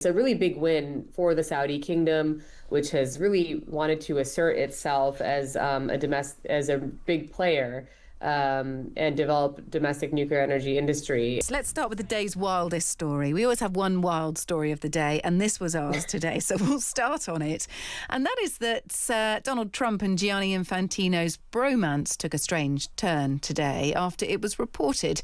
It's a really big win for the Saudi kingdom, which has really wanted to assert itself as as a big player and develop domestic nuclear energy industry. So let's start with the day's wildest story. We always have one wild story of the day, and this was ours today, so we'll start on it. And that is that Donald Trump and Gianni Infantino's bromance took a strange turn today after it was reported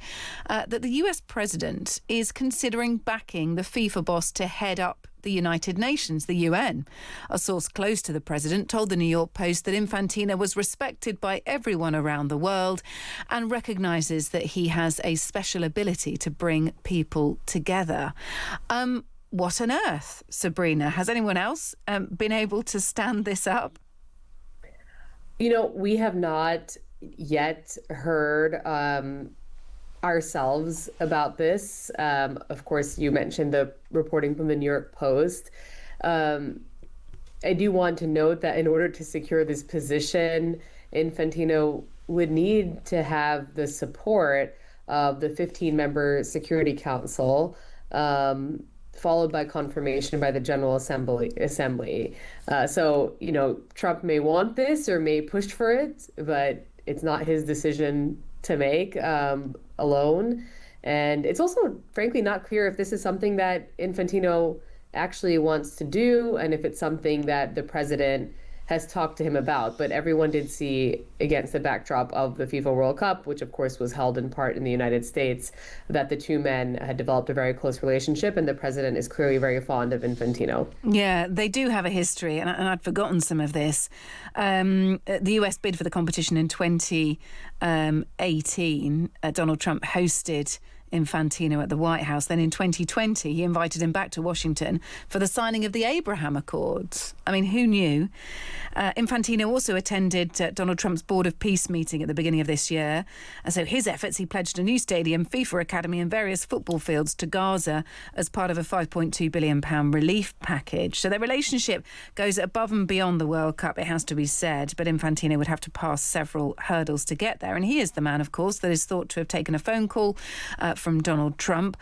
that the US president is considering backing the FIFA boss to head up the United Nations, the UN. A source close to the president told the New York Post that Infantino was respected by everyone around the world and recognises that he has a special ability to bring people together. What on earth, Sabrina? Has anyone else been able to stand this up? You know, we have not yet heard ourselves about this. Of course, you mentioned the reporting from the New York Post. I do want to note that in order to secure this position, Infantino would need to have the support of the 15-member Security Council, followed by confirmation by the General Assembly. So, you know, Trump may want this or may push for it, but it's not his decision to make alone. And it's also, frankly, not clear if this is something that Infantino actually wants to do and if it's something that the president has talked to him about. But everyone did see, against the backdrop of the FIFA World Cup, which of course was held in part in the United States, that the two men had developed a very close relationship, and the president is clearly very fond of Infantino. Yeah, they do have a history, and I'd forgotten some of this. The US bid for the competition in 2018. Donald Trump hosted Infantino at the White House. Then in 2020, he invited him back to Washington for the signing of the Abraham Accords. I mean, who knew? Infantino also attended Donald Trump's Board of Peace meeting at the beginning of this year. And so his efforts, he pledged a new stadium, FIFA academy and various football fields to Gaza as part of a £5.2 billion relief package. So their relationship goes above and beyond the World Cup, it has to be said. But Infantino would have to pass several hurdles to get there. And he is the man, of course, that is thought to have taken a phone call from Donald Trump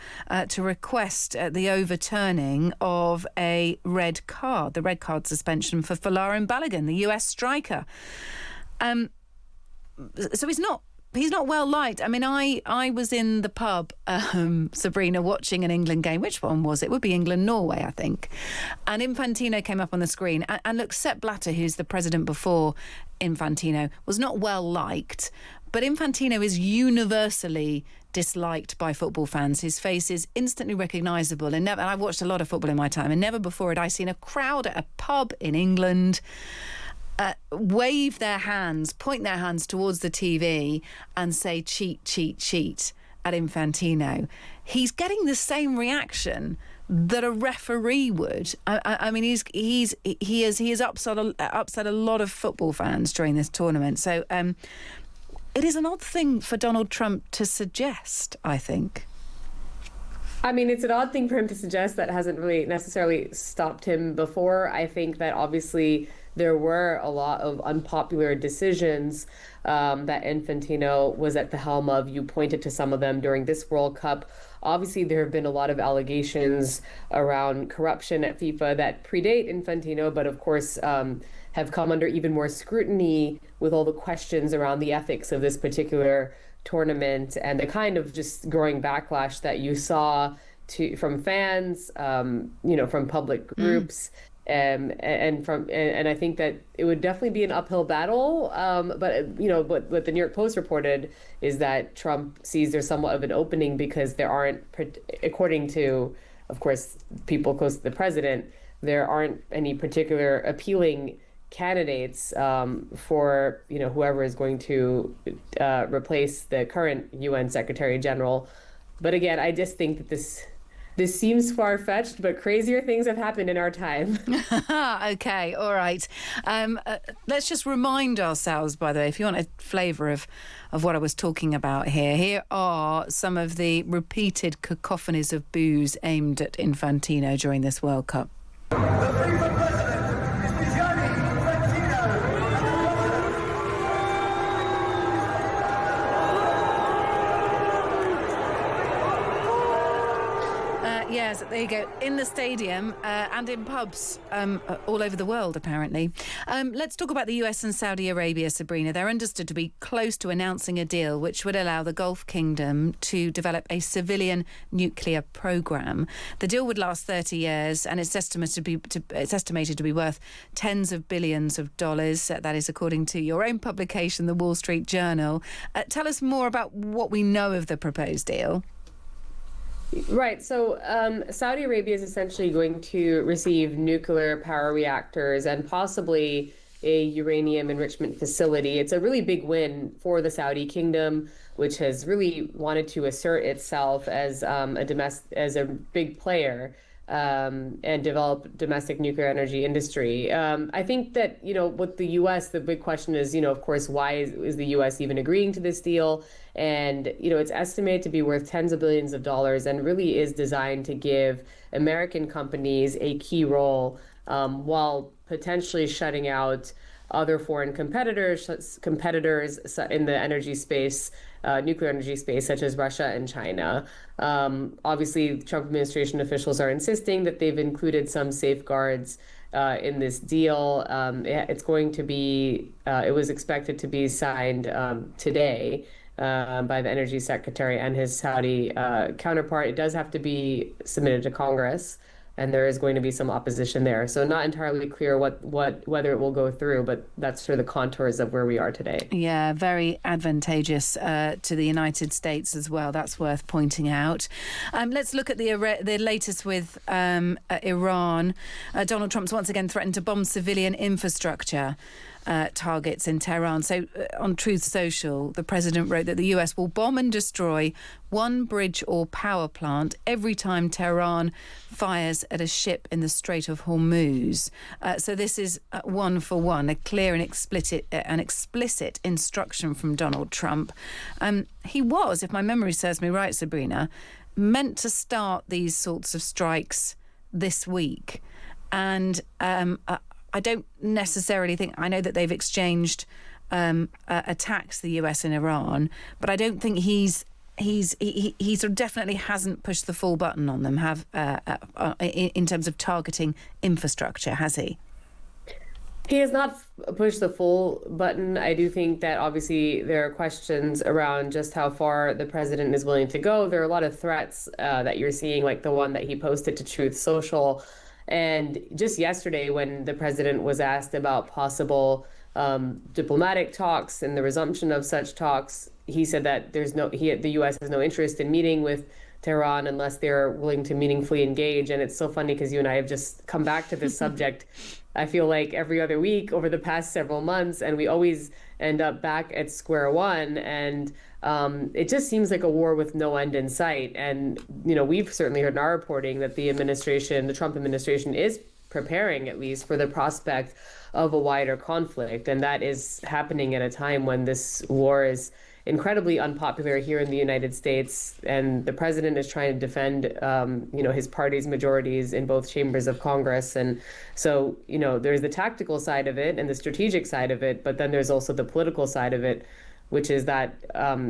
to request the overturning of a red card, the red card suspension for Folarin Balogun, the US striker. So he's not well liked. I mean, I was in the pub, Sabrina, watching an England game. Which one was it? It would be England-Norway, I think. And Infantino came up on the screen. And look, Sepp Blatter, who's the president before Infantino, was not well liked. But Infantino is universally disliked by football fans. His face is instantly recognisable. And I've watched a lot of football in my time, and never before had I seen a crowd at a pub in England wave their hands, point their hands towards the TV and say cheat, cheat, cheat at Infantino. He's getting the same reaction that a referee would. I mean, he has upset a lot of football fans during this tournament. So it is an odd thing for Donald Trump to suggest, I think. I mean, it's an odd thing for him to suggest that hasn't really necessarily stopped him before. I think that obviously there were a lot of unpopular decisions that Infantino was at the helm of. You pointed to some of them during this World Cup. Obviously, there have been a lot of allegations around corruption at FIFA that predate Infantino, but of course have come under even more scrutiny with all the questions around the ethics of this particular tournament and the kind of just growing backlash that you saw from fans, from public groups. And I think that it would definitely be an uphill battle. But what the New York Post reported is that Trump sees there's somewhat of an opening because there aren't, according to, of course, people close to the president, there aren't any particular appealing candidates for whoever is going to replace the current UN Secretary General. But again, I just think that this seems far-fetched, but crazier things have happened in our time. Okay, all right. Let's just remind ourselves, by the way, if you want a flavour of what I was talking about here are some of the repeated cacophonies of boos aimed at Infantino during this World Cup. The FIFA president is Gianni Infantino. Yes, There you go, in the stadium and in pubs all over the world, apparently. Let's talk about the US and Saudi Arabia, Sabrina. They're understood to be close to announcing a deal which would allow the Gulf Kingdom to develop a civilian nuclear program. The deal would last 30 years and it's estimated to be worth tens of billions of dollars. That is according to your own publication, The Wall Street Journal. Tell us more about what we know of the proposed deal. Right. So Saudi Arabia is essentially going to receive nuclear power reactors and possibly a uranium enrichment facility. It's a really big win for the Saudi kingdom, which has really wanted to assert itself as a big player and develop domestic nuclear energy industry. I think that, with the U.S., the big question is, of course, why is the U.S. even agreeing to this deal? And, it's estimated to be worth tens of billions of dollars and really is designed to give American companies a key role while potentially shutting out other foreign competitors in the energy space, nuclear energy space, such as Russia and China. Obviously, Trump administration officials are insisting that they've included some safeguards in this deal. It was expected to be signed today by the energy secretary and his Saudi counterpart. It does have to be submitted to Congress, and there is going to be some opposition there. So not entirely clear whether it will go through, but that's sort of the contours of where we are today. Yeah, very advantageous to the United States as well. That's worth pointing out. Let's look at the latest with Iran. Donald Trump's once again threatened to bomb civilian infrastructure targets in Tehran. So on Truth Social, the president wrote that the US will bomb and destroy one bridge or power plant every time Tehran fires at a ship in the Strait of Hormuz. So this is one for one, a clear and explicit instruction from Donald Trump. He was, if my memory serves me right, Sabrina, meant to start these sorts of strikes this week. And I don't necessarily think, I know that they've exchanged attacks, the US and Iran, but I don't think he sort of definitely hasn't pushed the full button on them in terms of targeting infrastructure, has he? He has not pushed the full button. I do think that obviously there are questions around just how far the president is willing to go. There are a lot of threats that you're seeing, like the one that he posted to Truth Social. And just yesterday, when the president was asked about possible diplomatic talks and the resumption of such talks, he said that the U.S. has no interest in meeting with Tehran unless they're willing to meaningfully engage. And it's so funny because you and I have just come back to this subject, I feel like every other week over the past several months, and we always end up back at square one. And it just seems like a war with no end in sight. And, we've certainly heard in our reporting that the Trump administration is preparing at least for the prospect of a wider conflict. And that is happening at a time when this war is incredibly unpopular here in the United States. And the president is trying to defend, his party's majorities in both chambers of Congress. And so, there's the tactical side of it and the strategic side of it, but then there's also the political side of it, which is that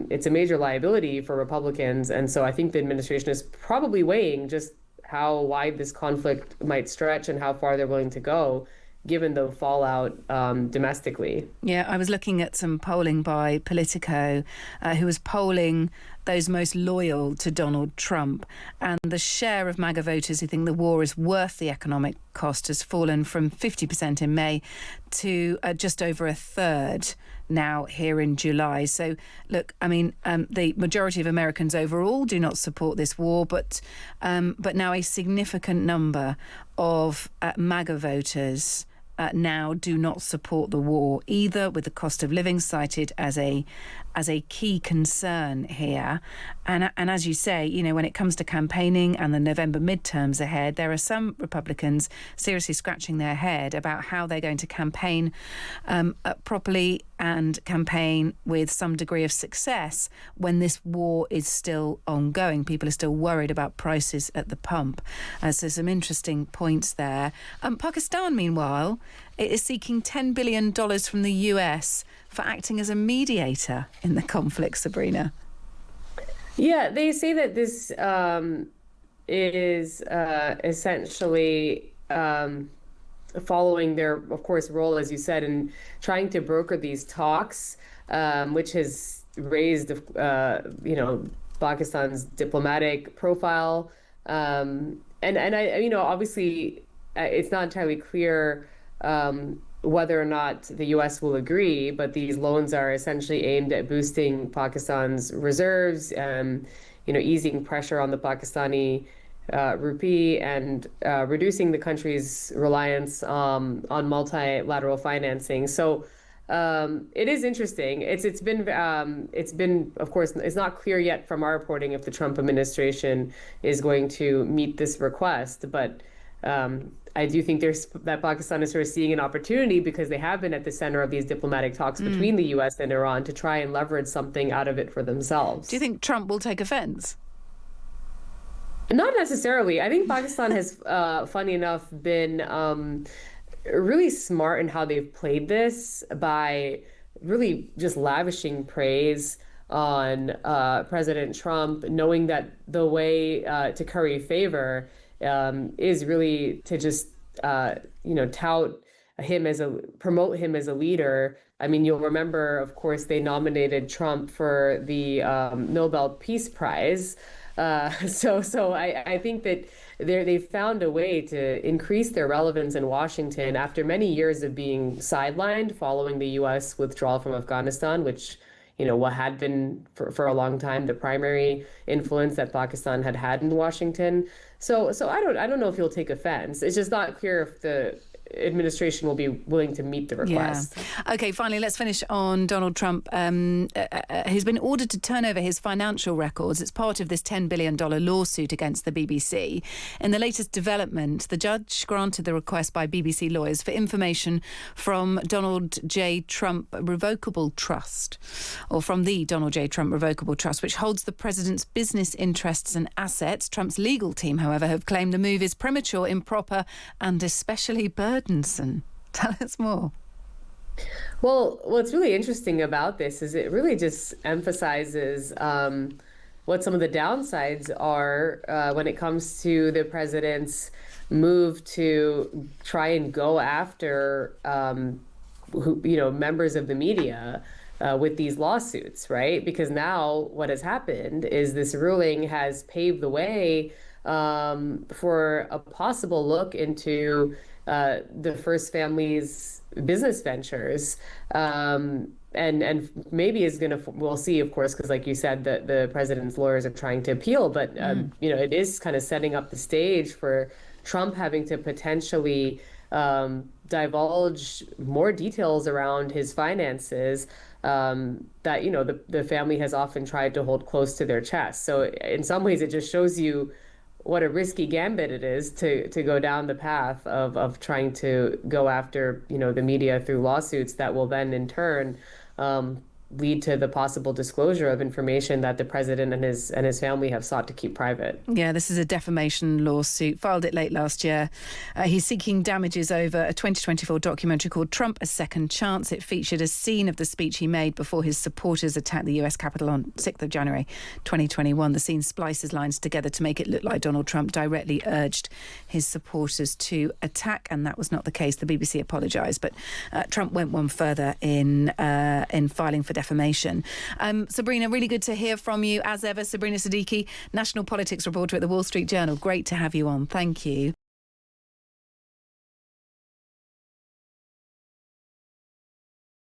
it's a major liability for Republicans. And so I think the administration is probably weighing just how wide this conflict might stretch and how far they're willing to go, given the fallout domestically. Yeah, I was looking at some polling by Politico, who was polling those most loyal to Donald Trump, and the share of MAGA voters who think the war is worth the economic cost has fallen from 50% in May to just over a third now here in July. So, look, I mean, the majority of Americans overall do not support this war, but now a significant number of MAGA voters now do not support the war either, with the cost of living cited as a key concern here. And as you say, when it comes to campaigning and the November midterms ahead, there are some Republicans seriously scratching their head about how they're going to campaign properly and campaign with some degree of success when this war is still ongoing. People are still worried about prices at the pump. So some interesting points there. Pakistan, meanwhile, is seeking $10 billion from the US for acting as a mediator in the conflict, Sabrina. Yeah, they say that this is essentially following their, of course, role, as you said, in trying to broker these talks, which has raised, Pakistan's diplomatic profile. And I, obviously, it's not entirely clear whether or not the U.S. will agree, but these loans are essentially aimed at boosting Pakistan's reserves, easing pressure on the Pakistani rupee and reducing the country's reliance on multilateral financing. So it is interesting. It's been of course it's not clear yet from our reporting if the Trump administration is going to meet this request, but I do think that Pakistan is sort of seeing an opportunity because they have been at the center of these diplomatic talks between the U.S. and Iran to try and leverage something out of it for themselves. Do you think Trump will take offense? Not necessarily. I think Pakistan has, funny enough, been really smart in how they've played this by really just lavishing praise on President Trump, knowing that the way to curry favor is really to just, promote him as a leader. I mean, you'll remember, of course, they nominated Trump for the Nobel Peace Prize. So I think that they've found a way to increase their relevance in Washington after many years of being sidelined following the U.S. withdrawal from Afghanistan, which, what had been for a long time the primary influence that Pakistan had in Washington. So I don't know if he'll take offense. It's just not clear if the administration will be willing to meet the request. Yeah. Okay, finally, let's finish on Donald Trump. He's been ordered to turn over his financial records. It's part of this $10 billion lawsuit against the BBC. In the latest development, the judge granted the request by BBC lawyers for information from Donald J. Trump Revocable Trust, or from the Donald J. Trump Revocable Trust, which holds the president's business interests and assets. Trump's legal team, however, have claimed the move is premature, improper, and especially burdensome. Tell us more. Well, what's really interesting about this is it really just emphasizes what some of the downsides are when it comes to the president's move to try and go after members of the media with these lawsuits, right? Because now what has happened is this ruling has paved the way for a possible look into the first family's business ventures, and maybe is we'll see, of course, because like you said, the president's lawyers are trying to appeal, but it is kind of setting up the stage for Trump having to potentially divulge more details around his finances that the family has often tried to hold close to their chest. So in some ways, it just shows you what a risky gambit it is to go down the path of trying to go after, the media through lawsuits that will then in turn lead to the possible disclosure of information that the president and his family have sought to keep private. Yeah, this is a defamation lawsuit. Filed it late last year. He's seeking damages over a 2024 documentary called Trump: A Second Chance. It featured a scene of the speech he made before his supporters attacked the US Capitol on 6th of January 2021. The scene splices lines together to make it look like Donald Trump directly urged his supporters to attack, and that was not the case. The BBC apologised, but Trump went one further in filing for defamation. Sabrina, really good to hear from you as ever. Sabrina Siddiqui, national politics reporter at the Wall Street Journal. Great to have you on. Thank you.